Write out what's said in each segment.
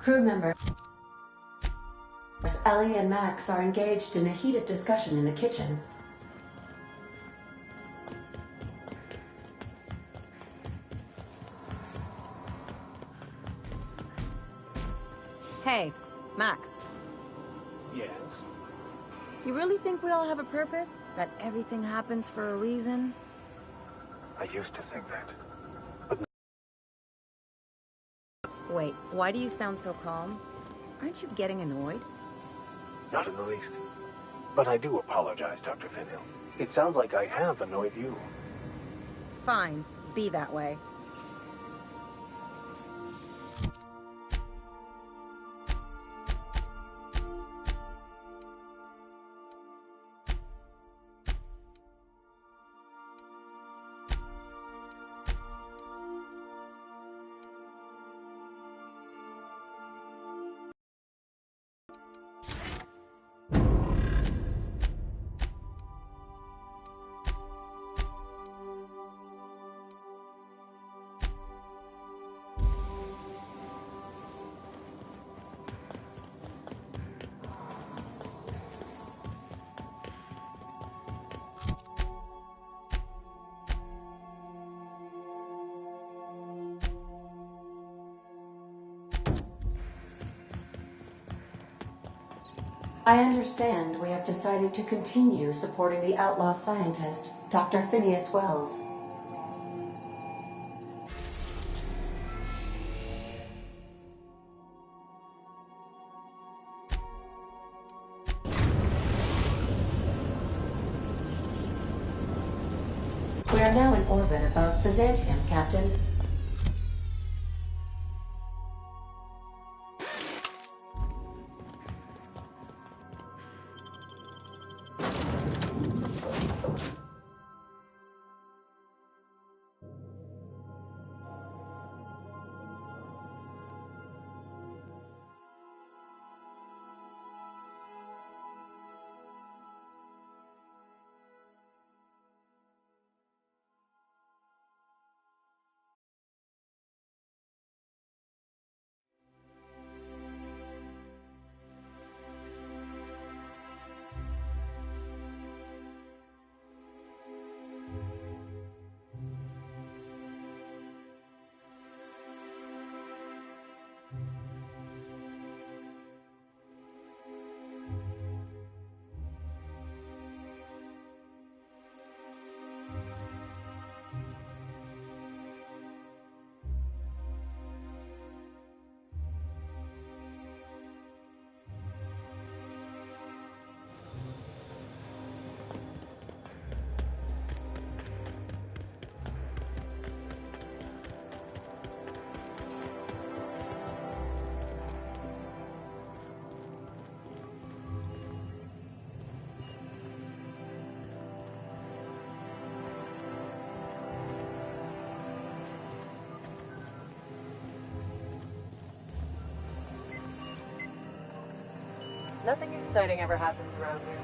Crew members Ellie and Max are engaged in a heated discussion in the kitchen. Hey, Max. Yes? You really think we all have a purpose? That everything happens for a reason? I used to think that. Wait, why do you sound so calm? Aren't you getting annoyed? Not in the least. But I do apologize, Dr. Finhill. It sounds like I have annoyed you. Fine, be that way. I understand we have decided to continue supporting the outlaw scientist, Dr. Phineas Wells. We are now in orbit above Byzantium, Captain. Nothing exciting ever happens around here.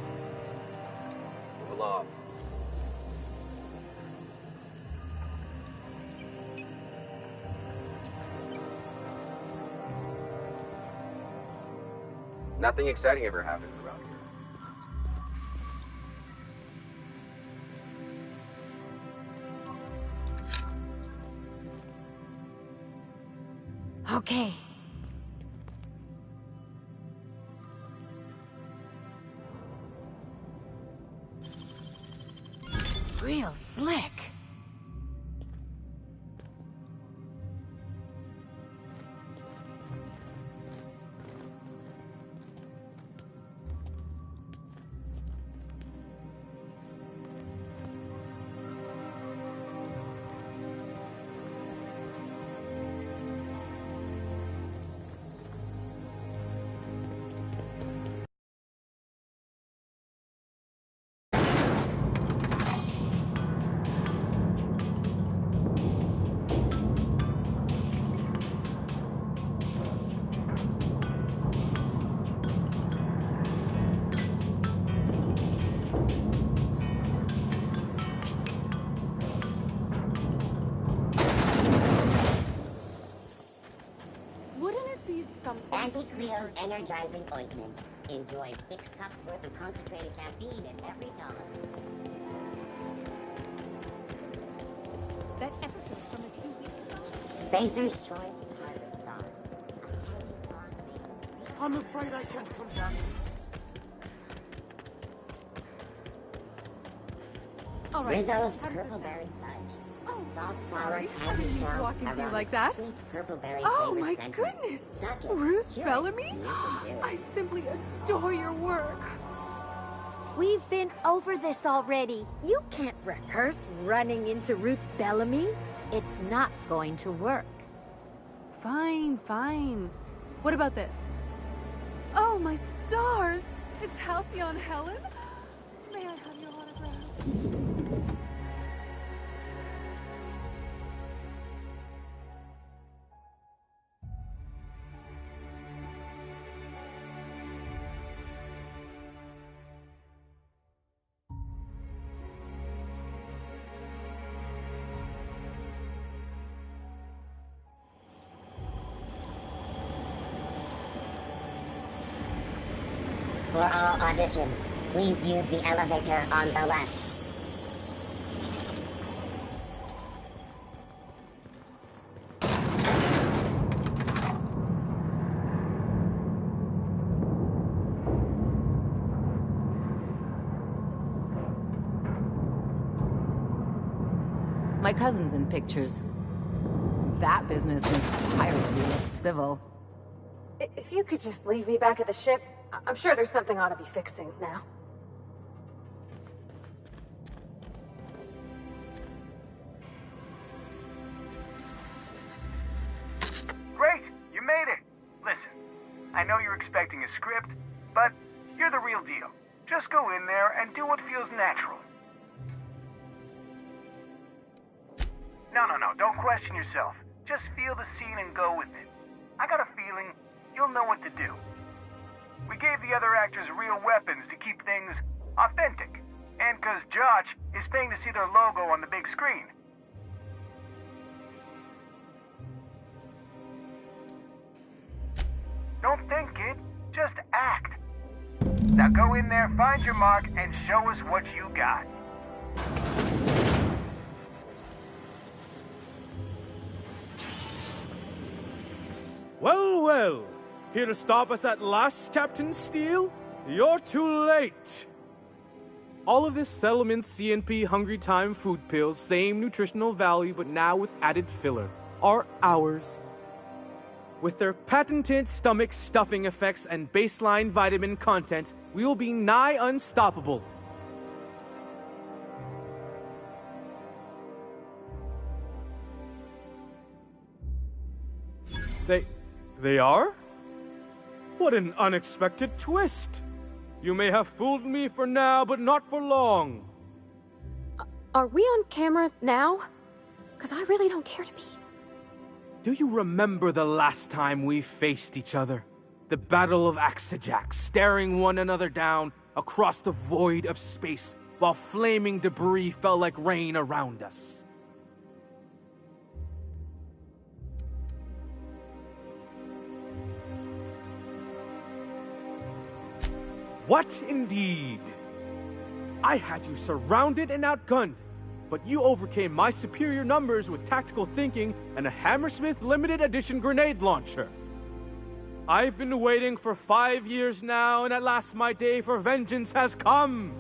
Move along. Nothing exciting ever happens around here. Okay. Real slick. Leo's energizing ointment. Enjoy 6 cups worth of concentrated caffeine in every dollar. That episode's from a few weeks ago. Spacer's Choice Tartar Sauce. A tangy sauce made with real... I'm afraid I can't come back. All right. Rizzo's How does this Purpleberry sound? Fudge. Oh, Soft, sour sorry. I candy didn't mean to shell walk into you around like that. Sweet purpleberry Oh flavor my center. goodness! Suck it. Ruth Chew it. Bellamy? You can do it. I simply adore your work. We've been over this already. You can't rehearse running into Ruth Bellamy. It's not going to work. Fine, fine. What about this? Oh, my stars! It's Halcyon Helen. May I have your autograph? For all auditions, please use the elevator on the left. My cousin's in pictures. That business makes piracy look civil. If you could just leave me back at the ship, I'm sure there's something I ought to be fixing now. Great! You made it! Listen, I know you're expecting a script, but you're the real deal. Just go in there and do what feels natural. No, don't question yourself. Just feel the scene and go with it. I got a feeling you'll know what to do. We gave the other actors real weapons to keep things authentic. And 'cause Josh is paying to see their logo on the big screen. Don't think, kid. Just act. Now go in there, find your mark, and show us what you got. Well, well. Here to stop us at last, Captain Steele? You're too late. All of this Settlement CNP Hungry Time food pills, same nutritional value but now with added filler, are ours. With their patented stomach stuffing effects and baseline vitamin content, we will be nigh unstoppable. They are? What an unexpected twist! You may have fooled me for now, but not for long. Are we on camera now? Because I really don't care to be. Do you remember the last time we faced each other? The Battle of Axejack, staring one another down across the void of space while flaming debris fell like rain around us. What indeed? I had you surrounded and outgunned, but you overcame my superior numbers with tactical thinking and a Hammersmith limited edition grenade launcher. I've been waiting for 5 years now, and at last my day for vengeance has come.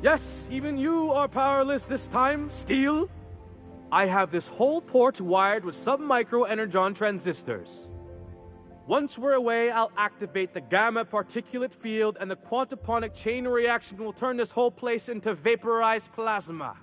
Yes, even you are powerless this time, Steel. I have this whole port wired with sub-micro energon transistors. Once we're away, I'll activate the gamma particulate field and the quantaponic chain reaction will turn this whole place into vaporized plasma.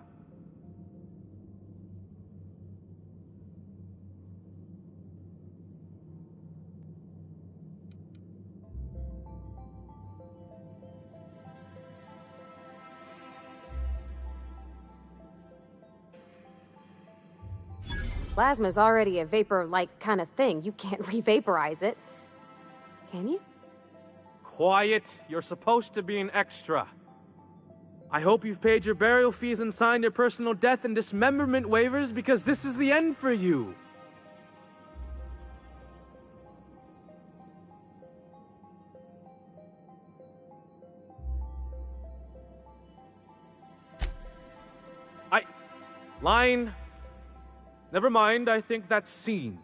Plasma's already a vapor-like kind of thing. You can't re-vaporize it. Can you? Quiet. You're supposed to be an extra. I hope you've paid your burial fees and signed your personal death and dismemberment waivers, because this is the end for you. Line. Never mind, I think that's scene.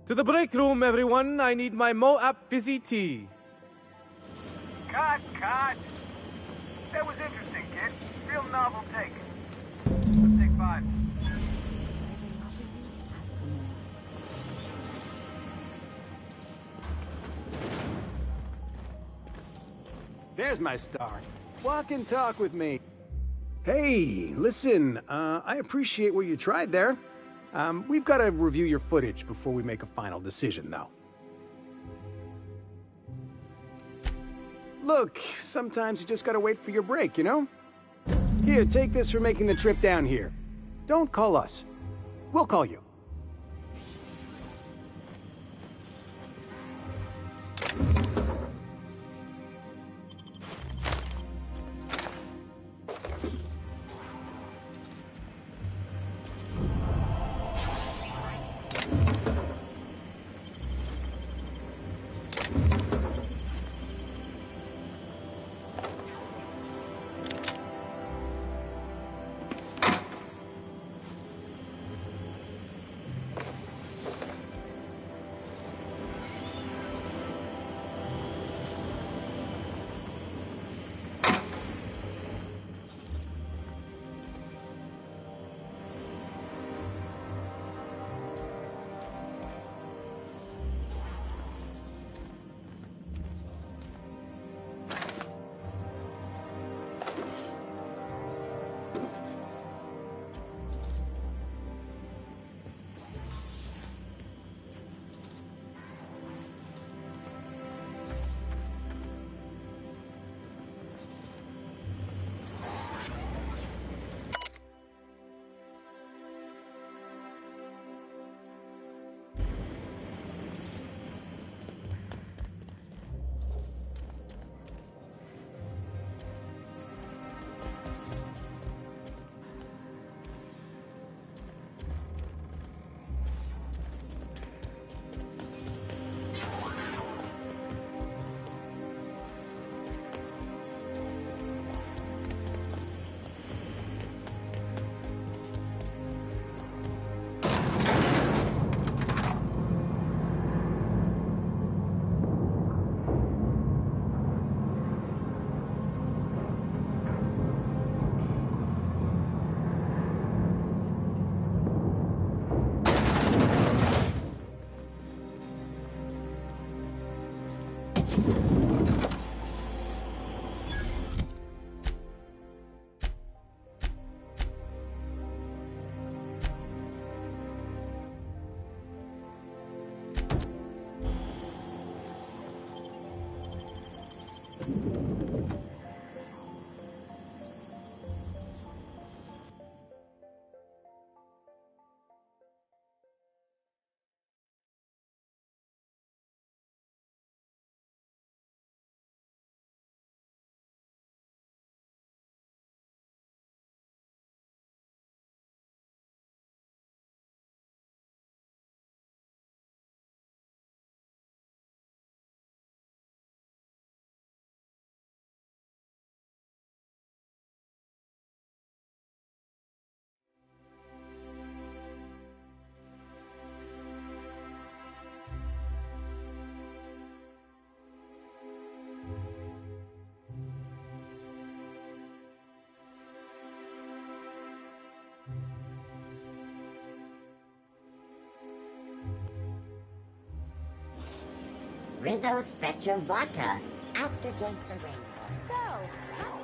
To the break room, everyone. I need my Moab fizzy tea. Cut! That was interesting, kid. Real novel take. Let's take 5. There's my star. Walk and talk with me. Hey, listen, I appreciate what you tried there. We've got to review your footage before we make a final decision, though. Look, sometimes you just gotta wait for your break, you know? Here, take this for making the trip down here. Don't call us. We'll call you. Rizzo Spectra Vodka. After Taste the Rainbow. So, How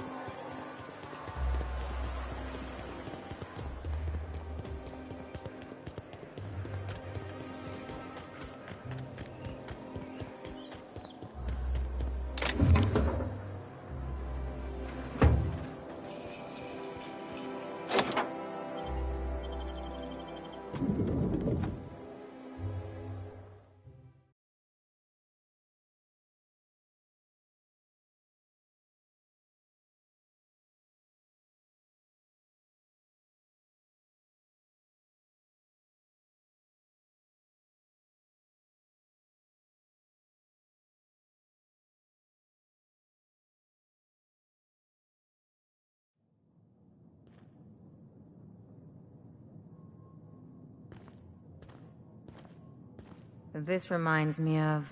This reminds me of...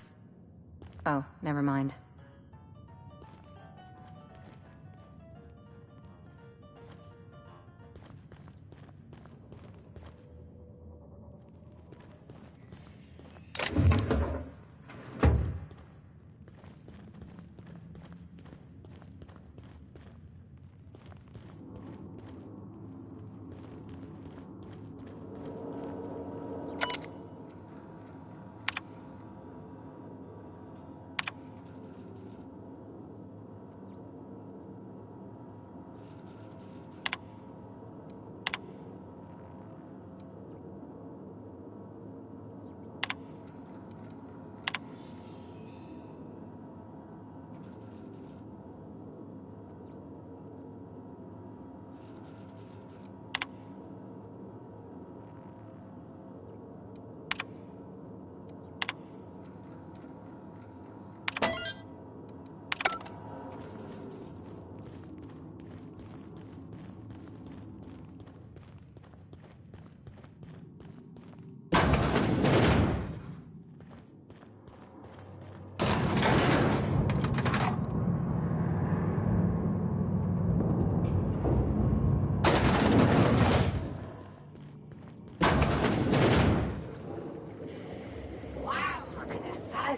Oh, never mind.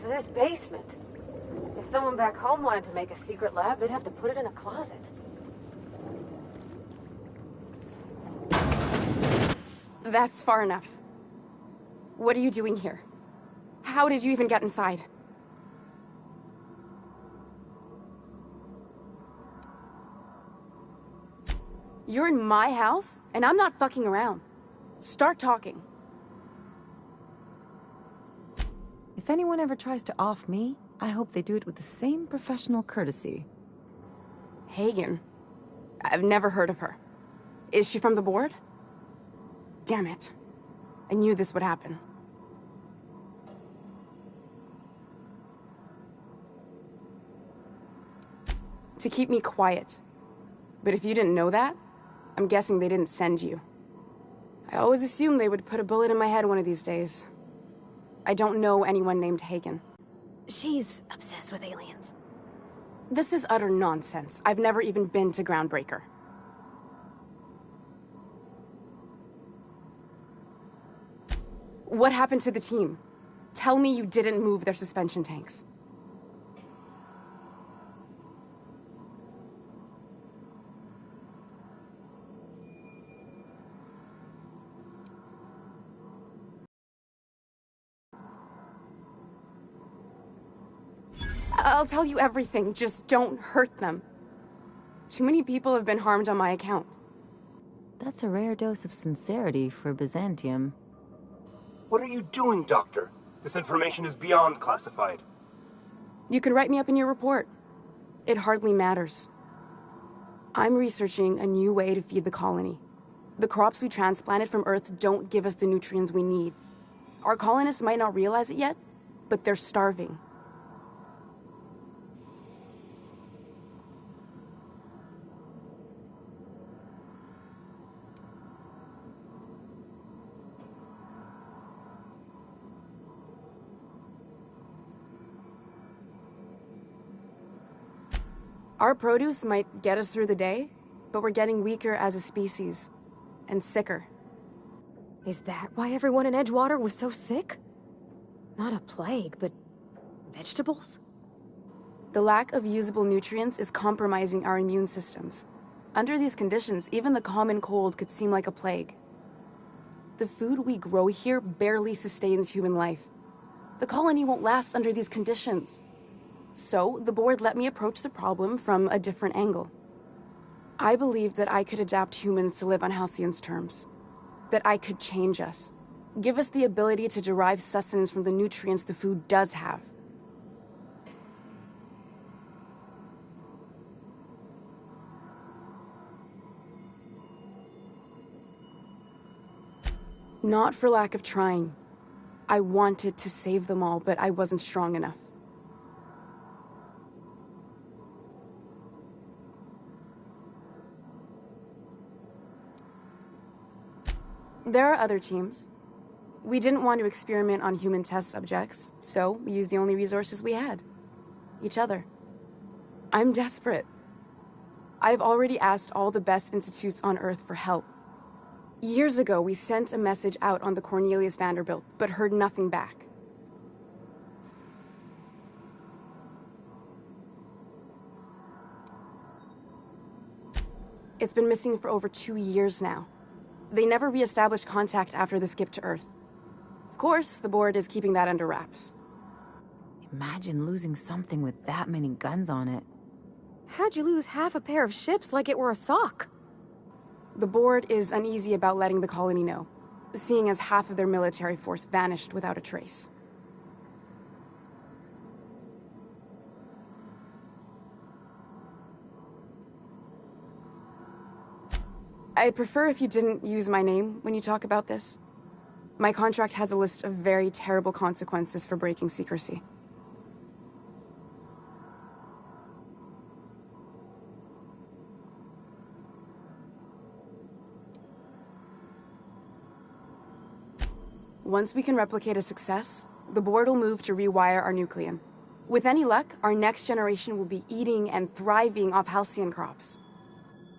This basement. If someone back home wanted to make a secret lab, they'd have to put it in a closet. That's far enough. What are you doing here? How did you even get inside? You're in my house, and I'm not fucking around. Start talking. If anyone ever tries to off me, I hope they do it with the same professional courtesy. Hagen? I've never heard of her. Is she from the board? Damn it. I knew this would happen. To keep me quiet. But if you didn't know that, I'm guessing they didn't send you. I always assumed they would put a bullet in my head one of these days. I don't know anyone named Hagen. She's obsessed with aliens. This is utter nonsense. I've never even been to Groundbreaker. What happened to the team? Tell me you didn't move their suspension tanks. I'll tell you everything, just don't hurt them. Too many people have been harmed on my account. That's a rare dose of sincerity for Byzantium. What are you doing, Doctor? This information is beyond classified. You can write me up in your report. It hardly matters. I'm researching a new way to feed the colony. The crops we transplanted from Earth don't give us the nutrients we need. Our colonists might not realize it yet, but they're starving. Our produce might get us through the day, but we're getting weaker as a species. And sicker. Is that why everyone in Edgewater was so sick? Not a plague, but vegetables? The lack of usable nutrients is compromising our immune systems. Under these conditions, even the common cold could seem like a plague. The food we grow here barely sustains human life. The colony won't last under these conditions. So, the board let me approach the problem from a different angle. I believed that I could adapt humans to live on Halcyon's terms. That I could change us. Give us the ability to derive sustenance from the nutrients the food does have. Not for lack of trying. I wanted to save them all, but I wasn't strong enough. There are other teams. We didn't want to experiment on human test subjects, so we used the only resources we had. Each other. I'm desperate. I've already asked all the best institutes on Earth for help. Years ago, we sent a message out on the Cornelius Vanderbilt, but heard nothing back. It's been missing for over 2 years now. They never re-established contact after the skip to Earth. Of course, the board is keeping that under wraps. Imagine losing something with that many guns on it. How'd you lose half a pair of ships like it were a sock? The board is uneasy about letting the colony know, seeing as half of their military force vanished without a trace. I'd prefer if you didn't use my name when you talk about this. My contract has a list of very terrible consequences for breaking secrecy. Once we can replicate a success, the board will move to rewire our nucleon. With any luck, our next generation will be eating and thriving off halcyon crops.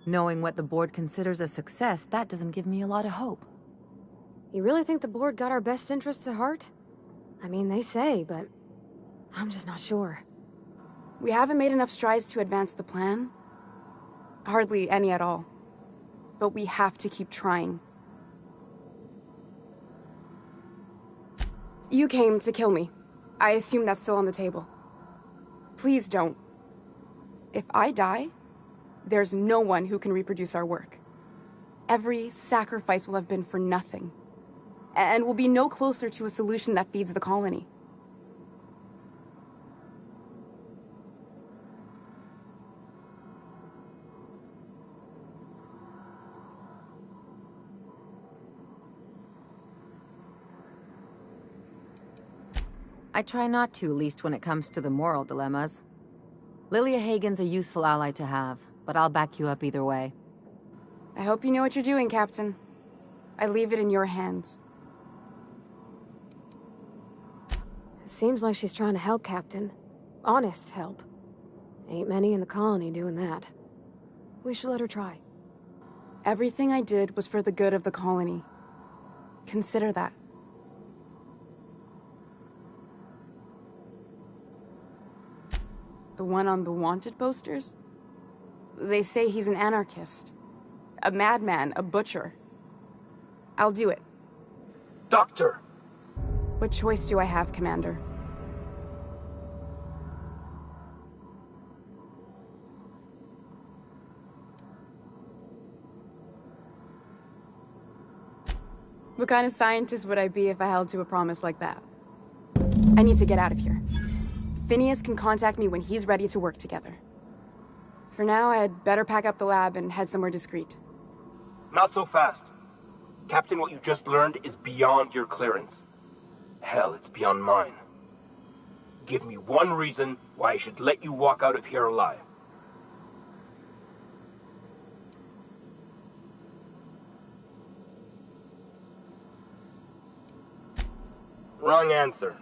Knowing what the board considers a success, that doesn't give me a lot of hope. You really think the board got our best interests at heart? I mean, they say, but I'm just not sure. We haven't made enough strides to advance the plan. Hardly any at all. But we have to keep trying. You came to kill me. I assume that's still on the table. Please don't. If I die, there's no one who can reproduce our work. Every sacrifice will have been for nothing. And we'll be no closer to a solution that feeds the colony. I try not to, least when it comes to the moral dilemmas. Lilia Hagen's a useful ally to have, but I'll back you up either way. I hope you know what you're doing, Captain. I leave it in your hands. It seems like she's trying to help, Captain. Honest help. Ain't many in the colony doing that. We should let her try. Everything I did was for the good of the colony. Consider that. The one on the wanted posters? They say he's an anarchist. A madman, a butcher. I'll do it. Doctor! What choice do I have, Commander? What kind of scientist would I be if I held to a promise like that? I need to get out of here. Phineas can contact me when he's ready to work together. For now, I'd better pack up the lab and head somewhere discreet. Not so fast. Captain, what you just learned is beyond your clearance. Hell, it's beyond mine. Give me one reason why I should let you walk out of here alive. Wrong answer.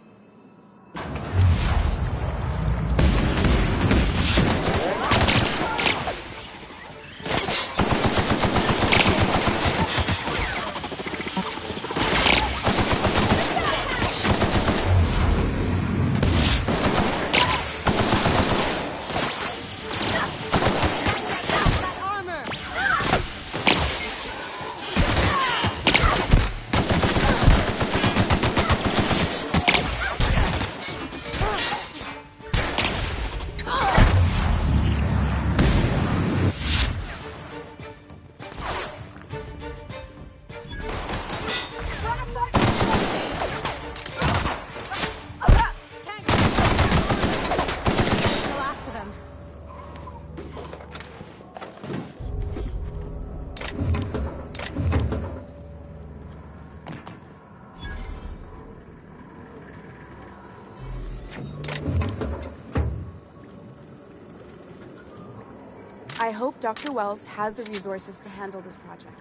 I hope Dr. Wells has the resources to handle this project.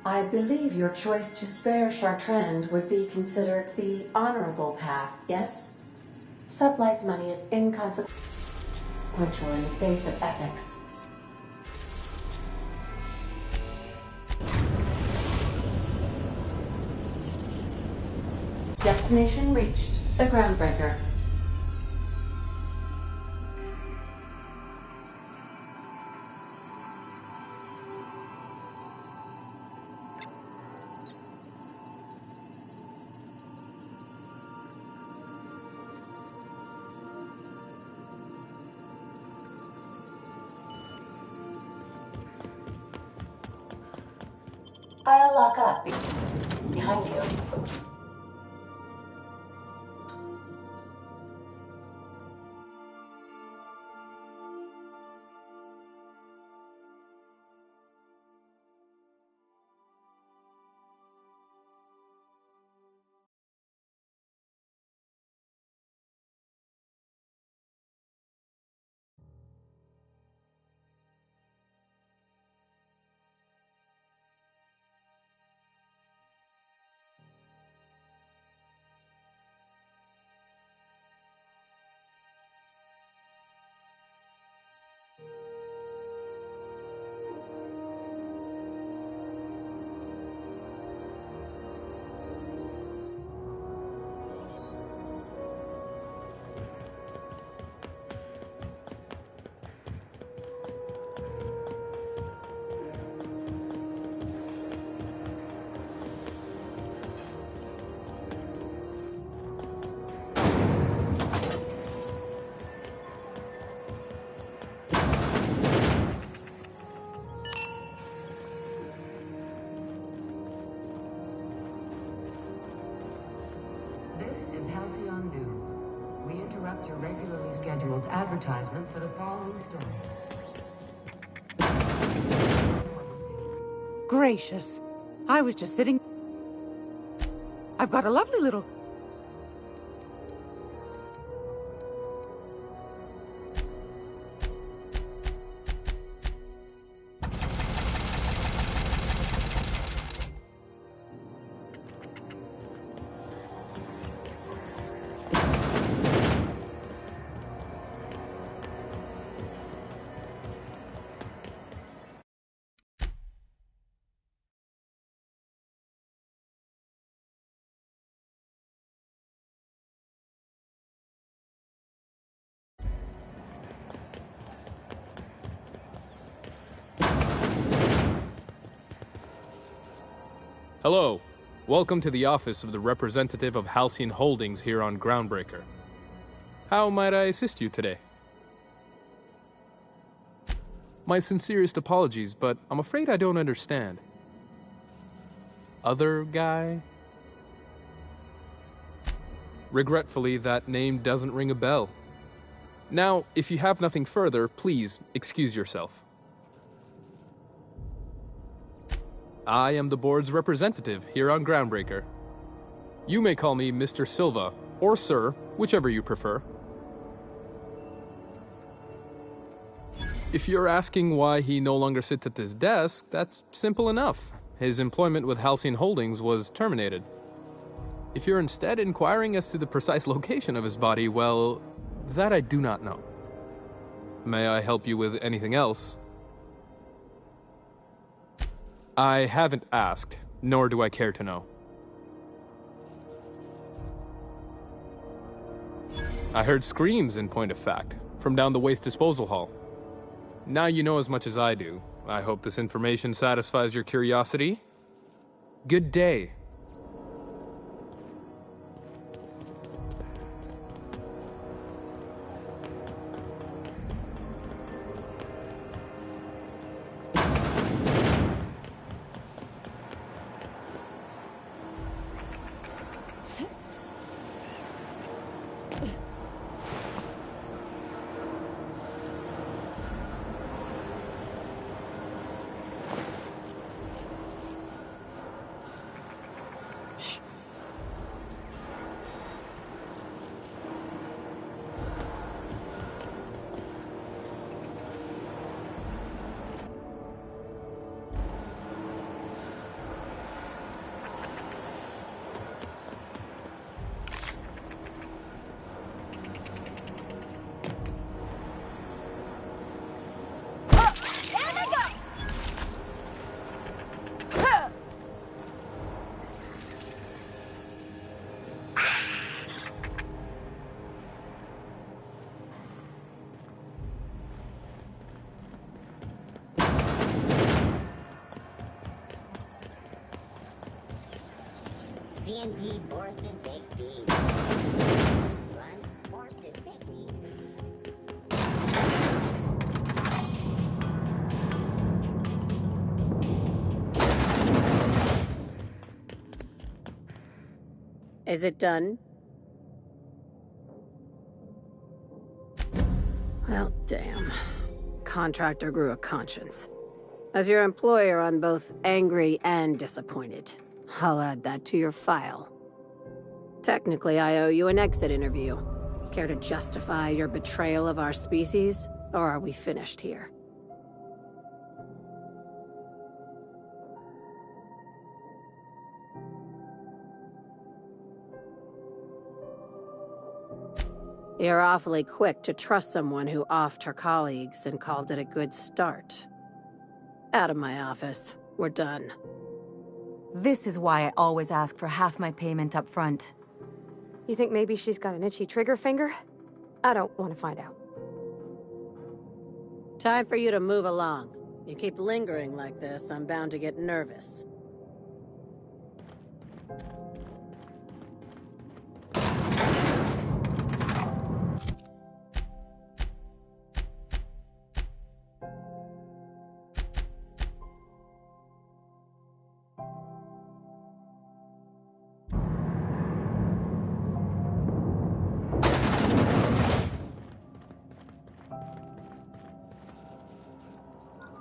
I believe your choice to spare Chartrand would be considered the honorable path, yes? Sublight's money is inconsequential in the face of ethics. Destination reached. The Groundbreaker. I'll lock up behind you. Your regularly scheduled advertisement for the following story. Gracious. I was just sitting... I've got a lovely little... Hello. Welcome to the office of the representative of Halcyon Holdings here on Groundbreaker. How might I assist you today? My sincerest apologies, but I'm afraid I don't understand. Other guy? Regretfully, that name doesn't ring a bell. Now, if you have nothing further, please excuse yourself. I am the board's representative here on Groundbreaker. You may call me Mr. Silva, or Sir, whichever you prefer. If you're asking why he no longer sits at this desk, that's simple enough. His employment with Halcyon Holdings was terminated. If you're instead inquiring as to the precise location of his body, well, that I do not know. May I help you with anything else? I haven't asked, nor do I care to know. I heard screams, in point of fact, from down the waste disposal hall. Now you know as much as I do. I hope this information satisfies your curiosity. Good day. CNP Borsted Baked Beans. Run Borsted Baked Beans. Is it done? Well, damn. Contractor grew a conscience. As your employer, I'm both angry and disappointed. I'll add that to your file. Technically, I owe you an exit interview. Care to justify your betrayal of our species, or are we finished here? You're awfully quick to trust someone who offed her colleagues and called it a good start. Out of my office. We're done. This is why I always ask for half my payment up front. You think maybe she's got an itchy trigger finger? I don't want to find out. Time for you to move along. You keep lingering like this, I'm bound to get nervous.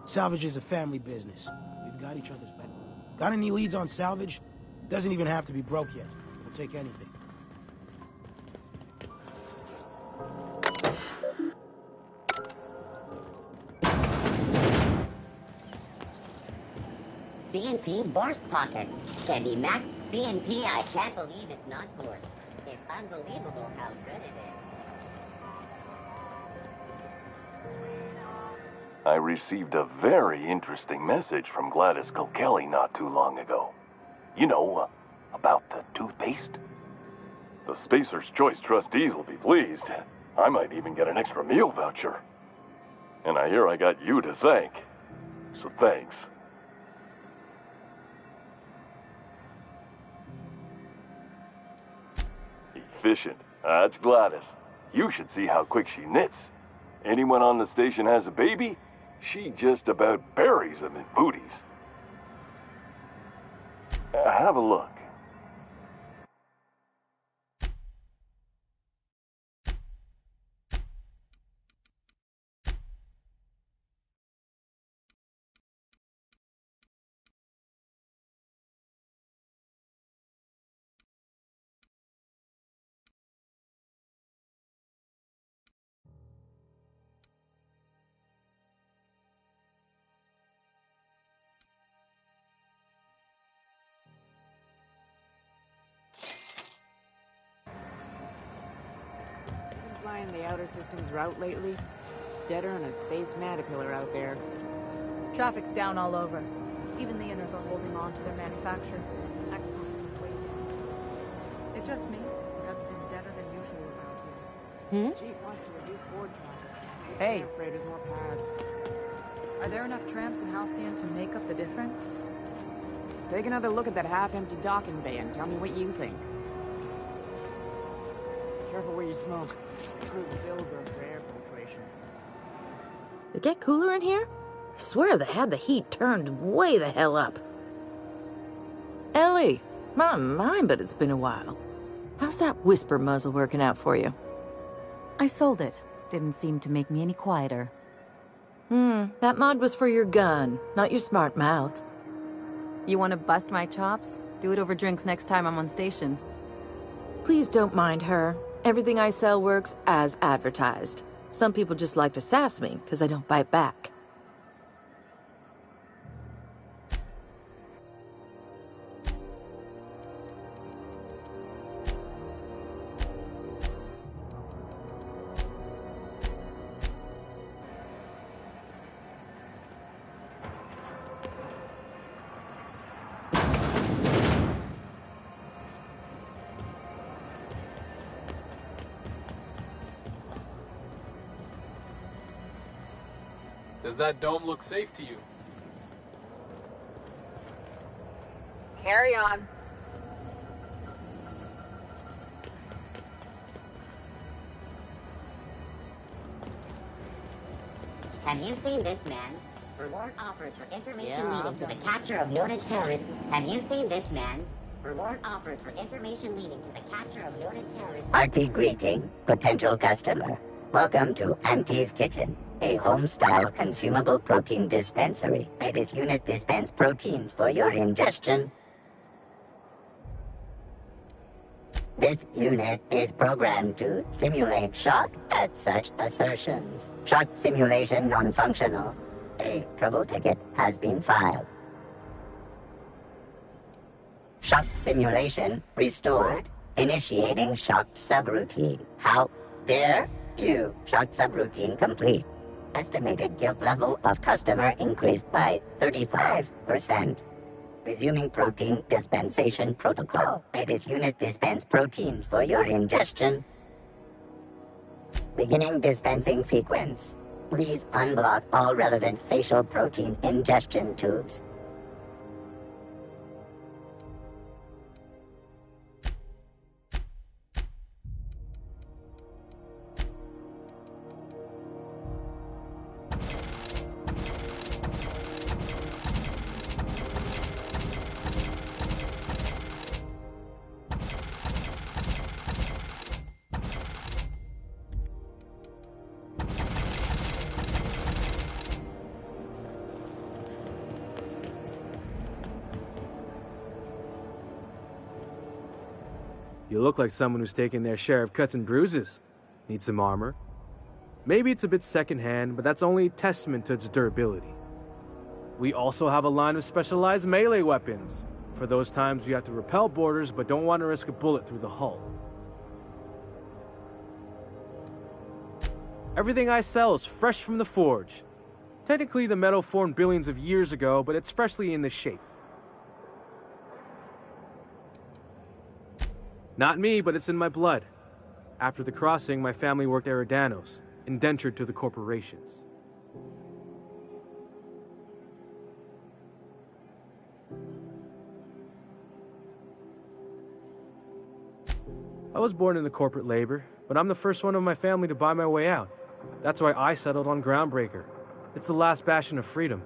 Salvage is a family business. We've got each other's back. Got any leads on salvage? Doesn't even have to be broke yet. We'll take anything. CNP Borst Pockets. Candy Mac CNP, I can't believe it's not forced. It's unbelievable how good it is. I received a very interesting message from Gladys Kilkelly not too long ago. You know, about the toothpaste? The Spacer's Choice trustees will be pleased. I might even get an extra meal voucher. And I hear I got you to thank. So thanks. Efficient. That's Gladys. You should see how quick she knits. Anyone on the station has a baby, she just about buries them in booties. Have a look. Flying the outer system's route lately? Deader than a space matapillar out there. Traffic's down all over. Even the inners are holding on to their manufacture. Exports are waiting. It's just me, who hasn't been deader than usual around here. Chief wants to reduce board traffic. Hey. Freighters more pads. Are there enough tramps in Halcyon to make up the difference? Take another look at that half-empty docking bay and tell me what you think. Careful where you smoke. Crew fills those for air filtration. It get cooler in here? I swear they had the heat turned way the hell up. Ellie, my mind, but it's been a while. How's that whisper muzzle working out for you? I sold it. Didn't seem to make me any quieter. That mod was for your gun, not your smart mouth. You want to bust my chops? Do it over drinks next time I'm on station. Please don't mind her. Everything I sell works as advertised. Some people just like to sass me because I don't bite back. Does that dome look safe to you? Carry on. Have you seen this man? Reward offered for information Yeah, leading to the capture of noted terrorists. Have you seen this man? Reward offered for information leading to the capture of noted terrorists. Hearty greeting, potential customer. Welcome to Auntie's Kitchen, a home-style consumable protein dispensary. May this unit dispense proteins for your ingestion. This unit is programmed to simulate shock at such assertions. Shock simulation non-functional. A trouble ticket has been filed. Shock simulation restored. Initiating shocked subroutine. How dare you? Shocked subroutine complete. Estimated guilt level of customer increased by 35%. Resuming protein dispensation protocol. May this unit dispense proteins for your ingestion. Beginning dispensing sequence. Please unblock all relevant facial protein ingestion tubes. You look like someone who's taken their share of cuts and bruises. Need some armor? Maybe it's a bit secondhand, but that's only a testament to its durability. We also have a line of specialized melee weapons, for those times you have to repel boarders but don't want to risk a bullet through the hull. Everything I sell is fresh from the forge. Technically, the metal formed billions of years ago, but it's freshly in this shape. Not me, but it's in my blood. After the crossing, my family worked Eridanos, indentured to the corporations. I was born into corporate labor, but I'm the first one of my family to buy my way out. That's why I settled on Groundbreaker. It's the last bastion of freedom.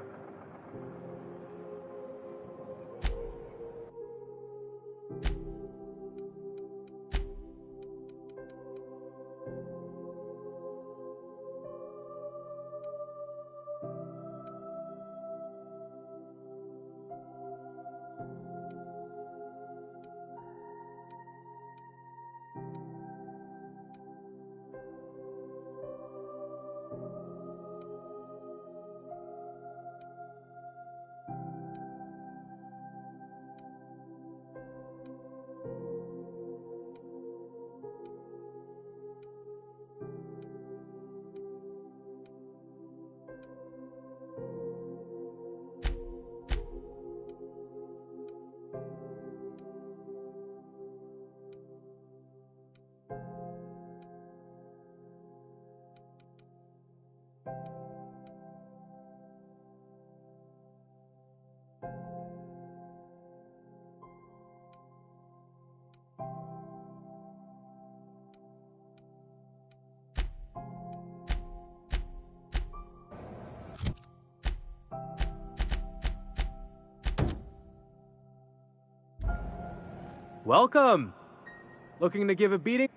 Welcome! Looking to give a beating?